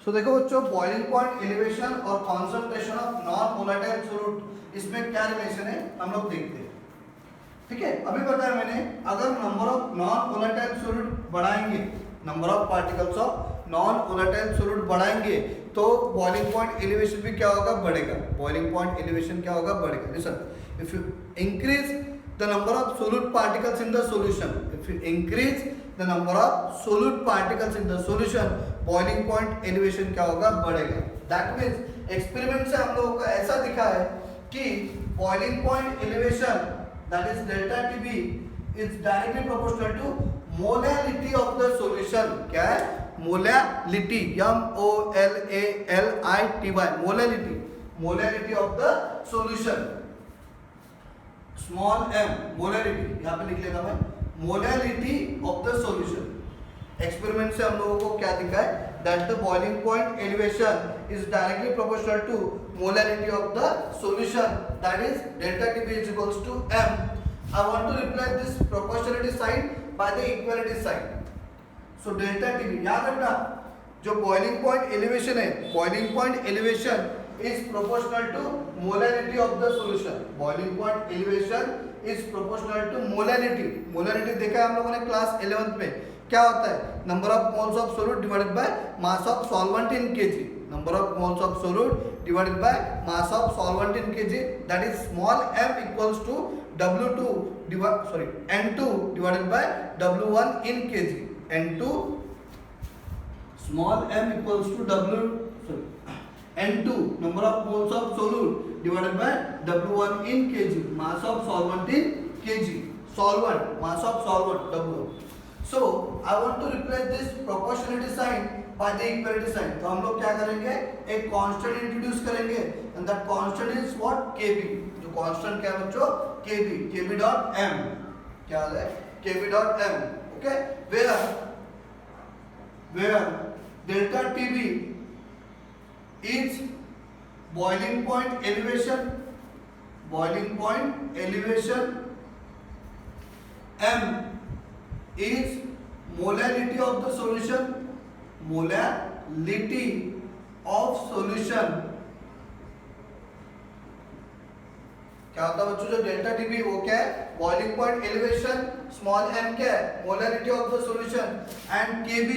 तो देखो बच्चों, बॉइलिंग पॉइंट, एलिवेशन और concentration of non volatile solute, इसमें क्या रिलेशन है हम लोग देखते हैं। ठीक है, अभी बताया मैंने, अगर number of non volatile solute बढ़ाएंगे, number of particles of non volatile solute बढ़ाएंगे तो बॉइलिंग पॉइंट एलिवेशन भी क्या होगा, बढ़ेगा। बॉइलिंग पॉइंट एलिवेशन क्या होगा, बढ़ेगा। Listen, if you increase the number of solute particles in the solution, if you increase the number of solute particles in the solution, boiling point elevation क्या होगा, बढ़ेगा। That means एक्सपेरिमेंट से हम लोगों को ऐसा दिखा है कि boiling point elevation, that is delta TB, is directly proportional to molality of the solution। क्या है, molality, MOLALITY, molality of the solution, small m, molarity, यहाँ पे लिख लेगा मैं, molarity of the solution. Experiment से हम लोगों को क्या दिखा है, that the boiling point elevation is directly proportional to molarity of the solution, that is delta TB is equals to m। I want to replace this proportionality sign by the equality sign. So delta TB याद रखना, जो boiling point elevation है, boiling point elevation is proportional to molarity of the solution। boiling point elevation is proportional to molarity। molarity देखा है हम लोगों ने class 11th में, क्या होता है, number of moles of solute divided by mass of solvent in kg. Number of moles of solute divided by mass of solvent in kg, that is small m equals to n2 divided by w1 in kg. n2 small m equals to N2 number of moles of solute divided by W1 in kg, mass of solvent in kg, solvent, mass of solvent W1। So I want to replace this proportionality sign by the equality sign। तो हम लोग क्या करेंगे, एक constant introduce करेंगे, and that constant is what, Kb। जो constant क्या है बच्चों, Kb, Kb dot m, क्या है, Kb dot m, okay, where delta Tb is boiling point elevation, boiling point elevation, m is molality of the solution, molality of solution। क्या होता है बच्चों, जो डेल्टा टीबी वो क्या है, boiling point elevation, small m क्या है, molarity of the solution, and kb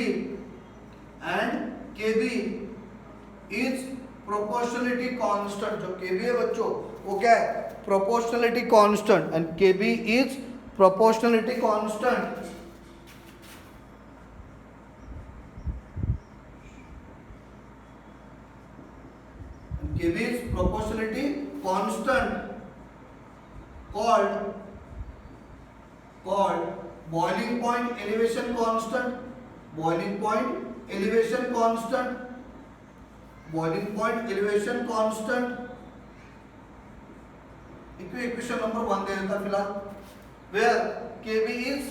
is proportionality constant. जो kb है बच्चों वो क्या है, proportionality constant, and kb is proportionality constant. kb is proportionality constant called boiling point elevation constant, boiling point elevation constant, boiling point elevation constant। Equation number 1 दे देता फिलहाल, where kb is,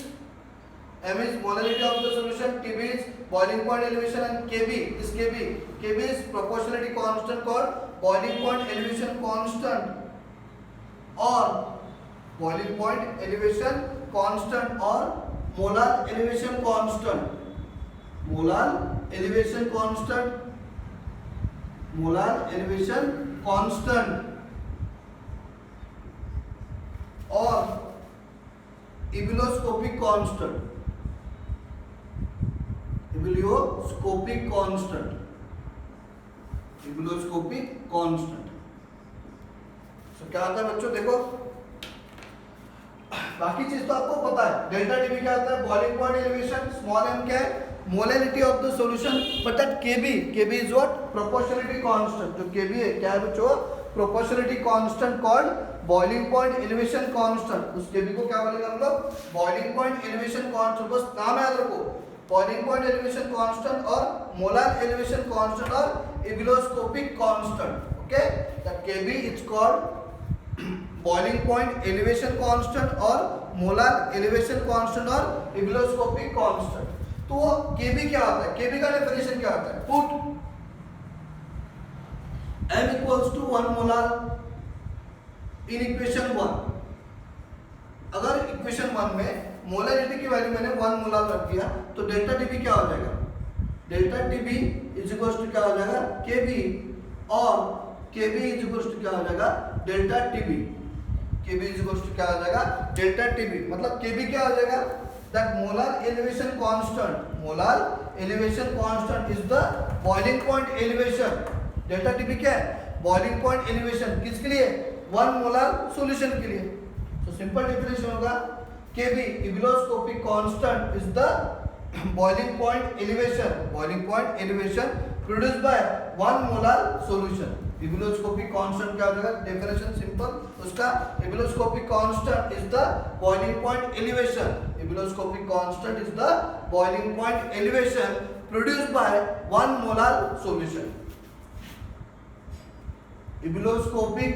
m is molarity of the solution, tb is boiling point elevation, and kb is proportionality constant called boiling point elevation constant, or boiling point elevation constant, or molar elevation constant, molar elevation constant, molar elevation constant, or ebullioscopic constant, ebullioscopic constant, ebullioscopic constant। so क्या आता है बच्चों, देखो बाकी चीज तो आपको पता है, डेल्टा टीबी क्या आता है, boiling point elevation, small m क्या है, molarity of the solution, but that kb is what, proportionality constant. जो kb है क्या है बच्चों, proportionality constant called boiling point elevation constant. उस kb को क्या बोलेंगे हम लोग, बॉइलिंग पॉइंट एलिवेशन कांस्टेंट। बस नाम याद रखो, बॉइलिंग पॉइंट एलिवेशन कांस्टेंट और मोलर एलिवेशन कांस्टेंट और ebullioscopic constant. Okay, that kb is called boiling point elevation constant और मोलर एलिवेशन कांस्टेंट और एबिलोस्कोपिक कांस्टेंट। तो kb क्या होता है, kb का डेफिनेशन क्या होता है, put m equals to 1 molar in equation 1। अगर इक्वेशन 1 में मोलैरिटी की वैल्यू मैंने 1 मोलर रख दिया तो डेल्टा टीबी क्या हो जाएगा, delta TB is equal to क्या हो जाएगा केबी, और केबी इज इक्वल टू क्या हो जाएगा delta TB, KB is equal to क्या हो जाएगा डेल्टा टीबी। मतलब केबी क्या हो जाएगा that molar elevation constant, molar elevation constant is the boiling point elevation. Delta TB क्या है बॉइलिंग पॉइंट एलिवेशन, किसके लिए 1 मोलर सॉल्यूशन के लिए। तो सिंपल डेफिनेशन होगा K B ebullioscopic constant is the boiling point elevation, boiling point elevation produced by 1 molar solution। Ebullioscopic constant क्या हो जाएगा डेफिनेशन सिंपल उसका, ebullioscopic constant is the boiling point elevation, ebullioscopic constant is the boiling point elevation produced by 1 molar solution. Ebullioscopic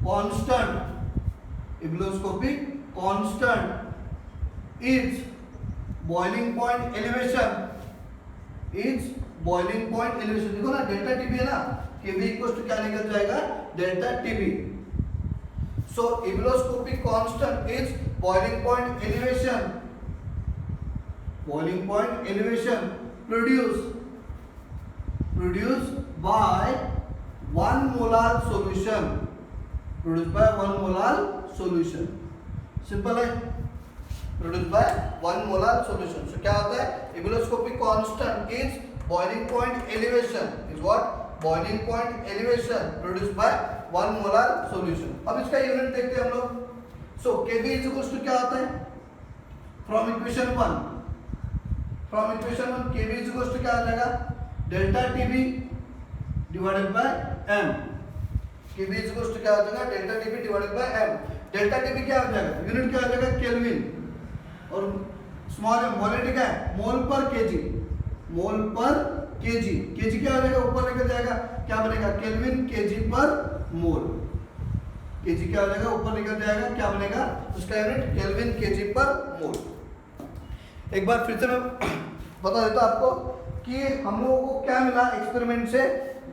constant, ebullioscopic constant is boiling point elevation, is boiling point elevation। देखो ना delta TB है ना, KB equal to क्या निकल जाएगा delta T B. So ebullioscopic constant is boiling point elevation, boiling point elevation produced by 1 molar solution, produced by 1 molar solution। Simple है, produced by 1 molar solution। So क्या होता है ebullioscopic constant is boiling point elevation, is what boiling point elevation produced by 1 molar solution. अब इसका unit देखते हैं हम लोग। So Kb is equal to क्या होता है from equation 1, from equation 1 Kb is equal to क्या आ जाएगा delta Tb divided by m। Kb is equal to क्या आ जाएगा delta Tb divided by m। Delta Tb क्या आ जाएगा यूनिट क्या आ जाएगा केल्विन, और स्मॉल m मोलरिटी क्या है मोल पर केजी, मोल पर केजी, केजी क्या हो जाएगा ऊपर निकल जाएगा क्या बनेगा केल्विन केजी पर मोल, केजी क्या हो जाएगा ऊपर निकल जाएगा क्या बनेगा उसका यूनिट केल्विन केजी पर मोल। एक बार फिर से मैं बता देता आपको कि हम लोगों को क्या मिला एक्सपेरिमेंट से,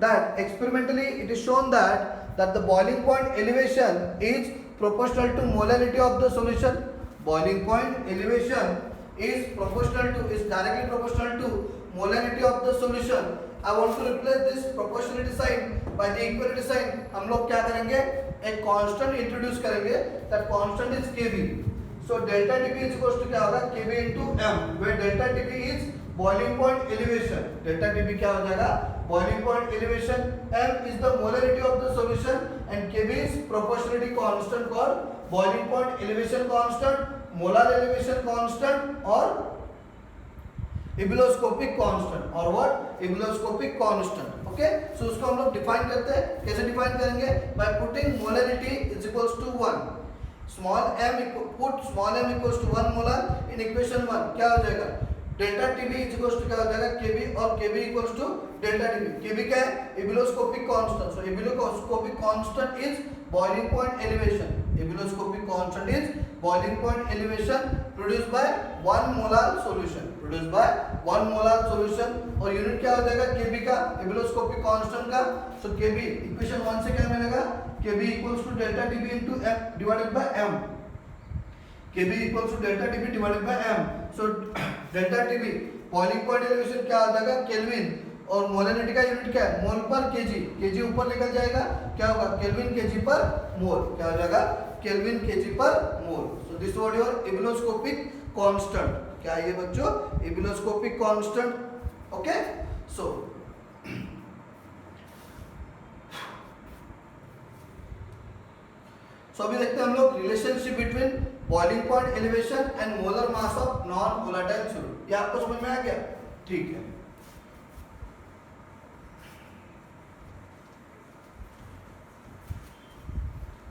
that experimentally it is shown that the boiling point elevation is proportional to molarity of the solution. Boiling point elevation is directly proportional to molarity of the solution। I want to replace this proportionality sign by the equality sign। हम लोग क्या करेंगे एक constant introduce करेंगे, that constant is Kb। So delta Tb is equal to क्या होगा Kb into m, where delta Tb is boiling point elevation। delta Tb क्या हो जाएगा boiling point elevation, m is the molarity of the solution and Kb is proportionality constant called boiling point elevation constant, molar elevation constant और ebullioscopic constant, और what ebullioscopic constant. Okay, so उसको हम लोग define करते हैं, कैसे define करेंगे by putting molarity is equals to 1, small m put small m equals to 1 molar in equation 1 क्या हो जाएगा delta Tb is equals to क्या हो जाएगा Kb, और Kb equals to delta Tb। Kb क्या है ebullioscopic constant, so ebullioscopic constant is boiling point elevation, ebullioscopic constant is boiling point elevation produced by 1 molar solution, produced by 1 molar solution. और unit क्या हो जाएगा Kb का इबिलोस्कोपिक constant का, सो Kb equation 1 से क्या मिलेगा Kb equals to delta Tb into m divided by m। Kb equals to delta Tb divided by m। So delta Tb boiling point elevation क्या आ जाएगा केल्विन, और मोलरिटी का यूनिट क्या है मोल पर केजी, केजी ऊपर निकल जाएगा क्या होगा केल्विन केजी पर मोल, क्या हो जाएगा केल्विन केजी पर mole. So this what your ebullioscopic constant, क्या है ये बच्चों इबिलोस्कोपिक कांस्टेंट। ओके, सो अभी देखते हैं हम लोग relationship between boiling point elevation and molar mass of non volatile solute. ये आपको समझ में आ गया? ठीक है,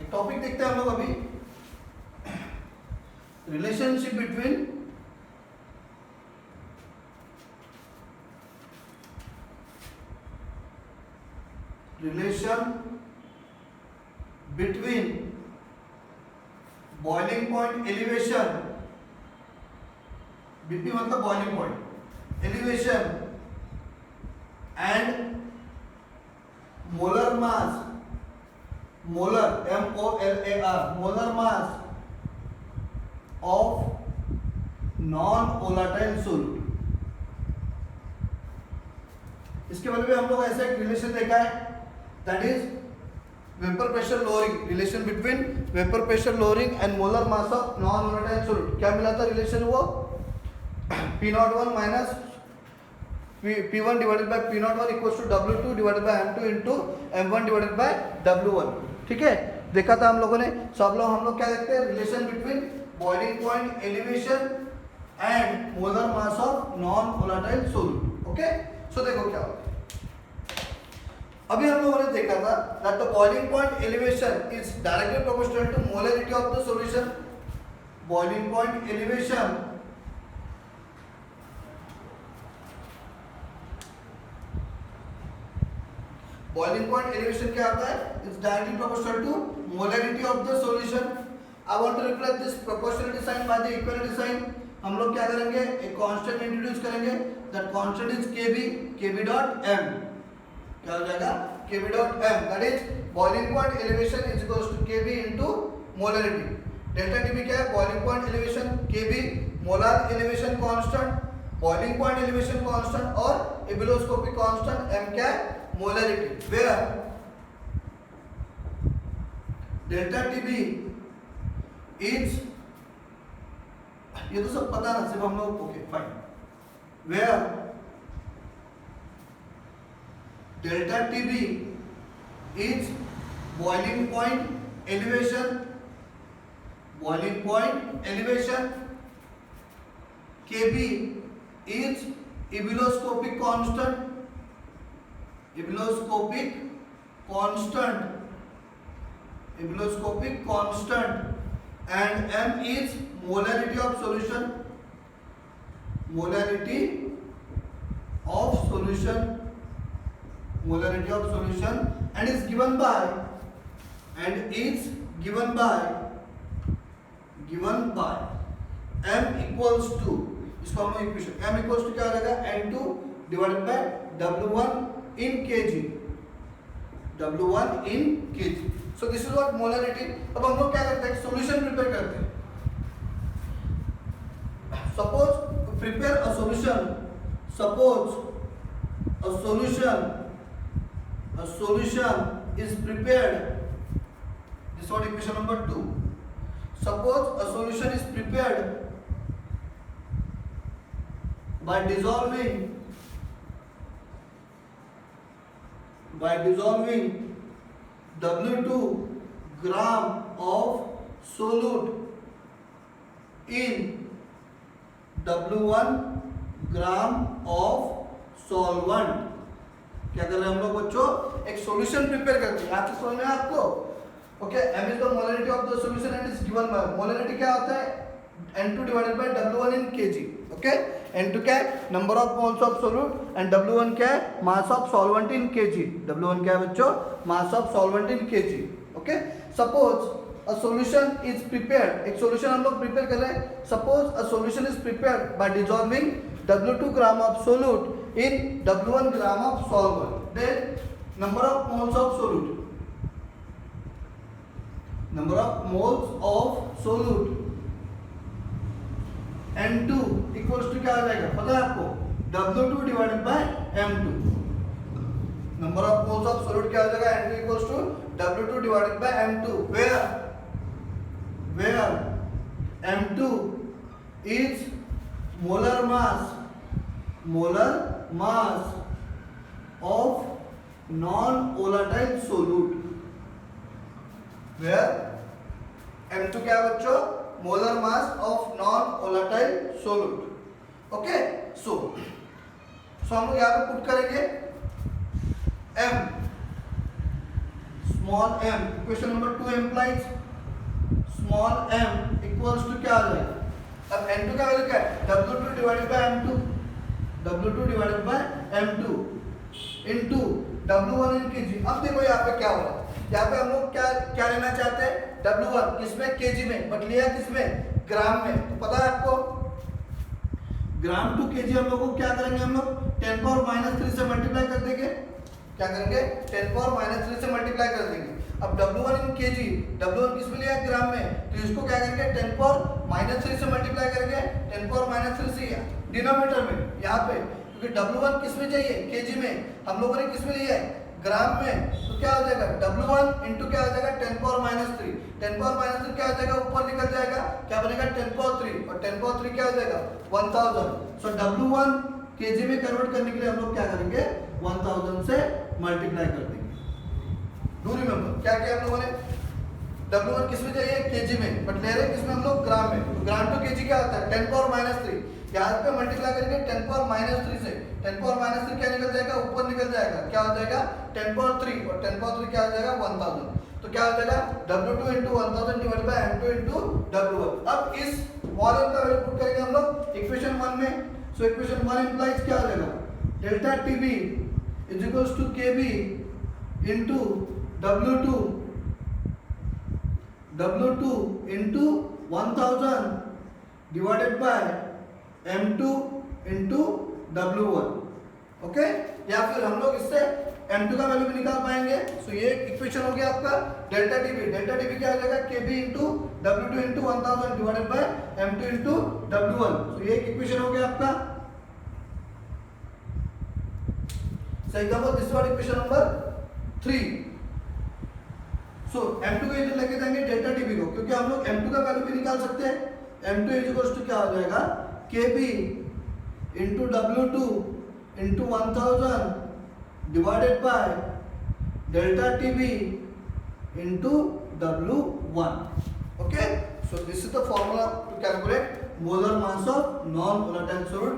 एक टॉपिक देखते हैं हम लोग अभी, relationship between boiling point elevation, B P मतलब boiling point elevation and molar mass, molar MOLAR molar mass of non volatile solute. इसके बारे में हम लोग ऐसा एक रिलेशन देखा है, that is vapour pressure lowering, relation between vapour pressure lowering and molar mass of non volatile solute. क्या मिला था रिलेशन? वो P01 minus P1 divided by P01 equals to W2 divided by M2 into M1 divided by W1। ठीक है, देखा था हम लोगों ने। सब लोग हम लोग क्या देखते हैं? Relation between boiling point elevation and molar mass of non volatile solute. Okay, so देखो क्या होता है। अभी हम लोगों ने देखा था that the boiling point elevation is directly proportional to molarity of the solution. Boiling point elevation क्या होता है? It's directly proportional to molarity of the solution. I want to replace this proportionality sign by the equality sign. हम लोग क्या करेंगे? एक constant introduce करेंगे, that constant is kb dot m। क्या हो जाएगा? kb dot m, that is boiling point elevation is equals to kb into molarity. Delta TB क्या है? Boiling point elevation kb, molar elevation constant, boiling point elevation constant और ebullioscopic constant m क्या है? Molarity. Where delta TB is, ये तो सब पता ना, सिर्फ हम लोग okay fine. Where delta TB is boiling point elevation, boiling point elevation, kb is ebuloscopic constant, ebuloscopic constant, ebuloscopic constant, and m is molarity of solution, molarity of solution, molarity of solution, and is given by, and is given by m equals to, इसको हम लोग equation m equals to क्या हो जाएगा? n2 divided by W1 in kg, W1 in kg। So this is what molarity. अब हम लोग क्या करते हैं? सॉल्यूशन प्रिपेयर करते हैं। Suppose prepare a solution, suppose a solution is prepared, this is what equation number 2. Suppose a solution is prepared by dissolving W2 gram of solute in W1 gram of solvent। क्या कर रहे हैं हम लोग बच्चों? एक सॉल्यूशन प्रिपेयर करते हैं। आपको समझ में आपको? Okay, m is the molarity of the solution and is given by, molarity क्या होता है? n2 divided by W1 in kg। Okay, n2 क्या है? Number of moles of solute and W1 क्या है? मास of solvent in kg। W1 क्या है बच्चों? मास of solvent in kg। Okay, suppose a solution is prepared, एक सॉल्यूशन हम लोग प्रिपेयर कर रहे हैं। Suppose a solution is prepared by dissolving W2 gram of solute in W1 gram of solvent, then number of moles of solute, number of moles of solute N2 equals to क्या आ जाएगा पता है आपको? W2 divided by M2। number of moles of solute क्या आ जाएगा? N2 equals to W2 divided by M2, where M2 is molar mass of non-volatile solute, where M2 क्या है बच्चों? molar mass of non-volatile solute। Okay, so हम लोग यहाँ पे पुट करेंगे m, small m, equation number 2 implies small m equals to क्या आ जाएगा? अब n2 का वैल्यू क्या है? W2 divided by M2, W2 divided by M2 into W1 in kg। अब देखो यहाँ पे क्या हो रहा है? यहाँ पे हम लोग क्या लेना चाहते हैं? W1 किसमें? kg में, बट लिया किसमें? ग्राम में। तो पता है आपको ग्राम टू kg हम लोग को क्या करेंगे? हम लोग 10⁻³ से मल्टीप्लाई कर देंगे। क्या करेंगे 10 पावर माइनस 3 से मल्टीप्लाई कर देंगे। अब W1 इन केजी, W1 किस में लिया है ग्राम में, तो इसको क्या करेंगे 10 पावर माइनस 3 से मल्टीप्लाई करेंगे 10 पावर माइनस 3 से डिनोमिनेटर में यहाँ पे, क्योंकि W1 किस में चाहिए केजी में, हम लोगों ने किस में लिया है ग्राम में, तो क्या हो जाएगा W1 इंटू क्या हो जाएगा 10 पावर माइनस 3, 10 पावर माइनस 3 क्या हो जाएगा ऊपर निकल जाएगा, क्या बनेगा 10 पावर 3 और 10 पावर 3 क्या हो जाएगा 1000। सो W1 केजी में कन्वर्ट करने के लिए हम लोग क्या करेंगे 1000 से मल्टीप्लाई कर देंगे। डू रिमेंबर क्या किया हम लोगों ने, W1 किस में चाहिए केजी में, बट ले रहे किस में हम लोग ग्राम में, तो ग्राम टू केजी क्या होता है 10 पावर माइनस 3, यहाँ पे मल्टीप्लाई करेंगे 10 पावर माइनस 3 से, 10 पावर माइनस 3 क्या निकल जाएगा ऊपर निकल जाएगा, क्या हो जाएगा 10 पावर 3 और 10 पावर 3 क्या हो जाएगा 1000, तो क्या हो जाएगा W2 into 1000 divide by M2 into W1। अब इस मॉडल का वैल्यू पुट करेंगे हम लोग इक्वेशन 1 में, सो इक्वेशन 1 इंप्लाइज क्या हो जाएगा delta TB is equals to KB into W2 into 1000 divided by M2 into W1, okay. या फिर हम लोग इससे M2 का वैल्यू भी निकाल पाएंगे। सो ये इक्वेशन हो गया आपका डेल्टा TB क्या हो जाएगा KB into W2 into 1000 divided by M2 into W1। सो ये इक्वेशन हो गया आपका। सो एग्जांपल दिस वाला इक्वेशन नंबर 3। सो M2 को इधर लेके जाएंगे डेल्टा TB को, क्योंकि हम लोग M2 का वैल्यू भी निकाल सकते हैं। M2 इज इक्वल्स टू क्या हो जाएगा KB into W2 into 1000 divided by delta TB into W1, okay. So this is the formula to calculate molar mass of non volatile solid.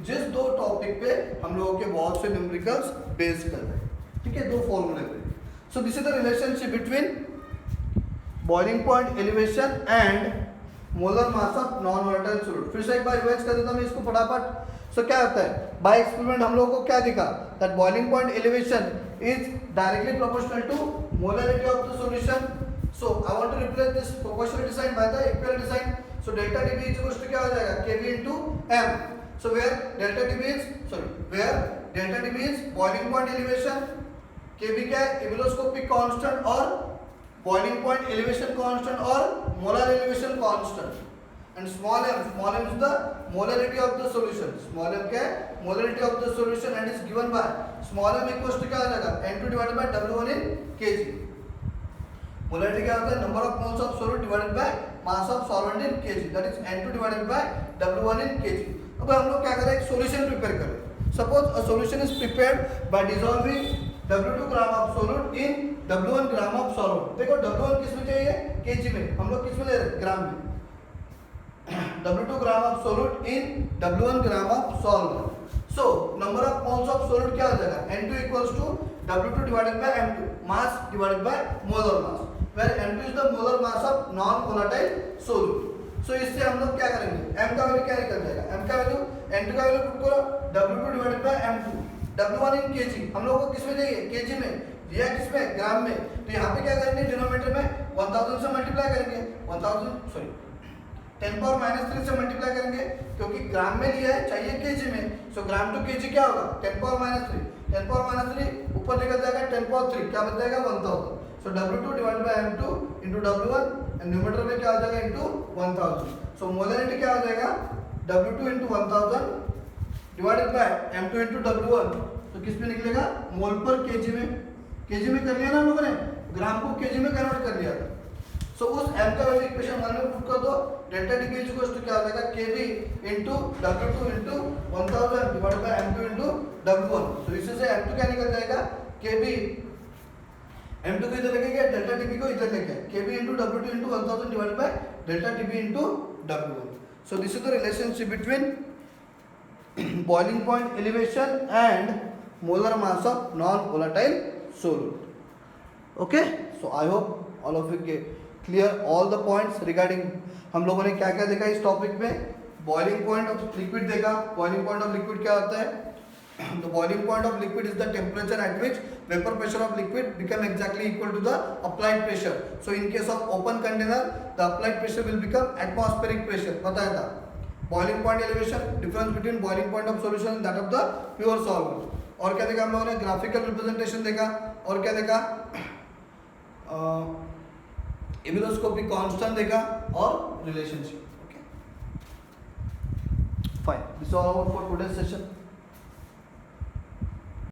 जिस दो टॉपिक पे हम लोगों के बहुत से न्यूमेरिकल्स बेस कर रहे हैं, ठीक है, दो फॉर्मूले पे। सो this is the relationship between boiling point elevation and molar mass of non volatile solid. फिर से एक बार रिवाइज कर देता हूं मैं इसको फटाफट। सो क्या होता है बाय एक्सपेरिमेंट हम लोगों को क्या दिखा that boiling point elevation is directly proportional to molarity of the solution. So I want to replace this proportional sign by the equivalent sign. So delta TB is equal to क्या हो जाएगा KB into M। So where delta TB is boiling point elevation, KB क्या है ebullioscopic constant और boiling point elevation constant और molar elevation constant, and small m is the molarity of the solution। Small m क्या है molarity of the solution and is given by small m equals to क्या हो जाएगा N2 divided by W1 in kg। molarity क्या होता है number of moles of solute divided by mass of solvent in kg, that is N2 divided by W1 in kg। अब हम लोग क्या करें एक सॉल्यूशन प्रिपेयर करें। Suppose a solution is prepared by dissolving W2 gram of solute in W1 gram of solvent. देखो W1 किस में चाहिए kg में, हम लोग किस में ले रहे हैं ग्राम में। W2 gram of solute in W1 gram of solvent. So number of moles of solute क्या हो जाएगा N2 equals to W2 divided by M2, mass divided by molar mass, where M2 is the molar mass of non volatile solute. So इससे हम लोग क्या करेंगे M का value क्या निकल जाएगा, M का वैल्यू N2 का वैल्यू पुट करो W2 divided by M2, W1 in kg। हम लोगों को किस में चाहिए kg में, दिया किस में ग्राम में, तो यहाँ पे क्या करेंगे डिनोमिनेटर में 1000 से मल्टीप्लाई करेंगे 10 पावर माइनस 3 से मल्टीप्लाई करेंगे, क्योंकि ग्राम में लिया है चाहिए केजी में। सो ग्राम टू केजी क्या होगा 10 पावर माइनस 3, 10 पावर माइनस 3 ऊपर निकल जाएगा 10 पावर 3 क्या बच जाएगा 1000। सो W2 divided by M2 into W1 and numerator में क्या हो जाएगा इंटू 1000। सो मोलरिटी क्या हो जाएगा W2 into 1000 divided by M2 into W1, तो किस में निकलेगा मोल पर केजी में, केजी में कर लिया ना हम लोगों ने, ग्राम को केजी में कन्वर्ट कर लिया था। सो उस m का वैल्यू इक्वेशन 1 में पुट कर दो, delta TB is equal to क्या हो जाएगा KB into W2 into 1000 divided by M2 into W1। So इससे से M2 क्या निकल जाएगा KB, M2 को इधर लेके गया डेल्टा TB को इधर लेके KB into W2 into 1000 divided by delta TB into W1। So this is the relationship between boiling point elevation and molar mass of non volatile solute. Okay, so I hope all of you get clear all the points regarding हम लोगों ने क्या क्या देखा इस topic में। Boiling point of liquid देखा, boiling point of liquid क्या होता है, the boiling point of liquid is the temperature at which vapor pressure of liquid become exactly equal to the applied pressure. So in case of open container the applied pressure will become atmospheric pressure, बताया था। boiling point elevation, difference between boiling point of solution and that of the pure solvent, और क्या देखा हम लोगों ने, graphical representation देखा, और क्या देखा, इम्यूनोस्कोपिक कांस्टेंट देखा, और relationship. Okay, fine. This all for today's session.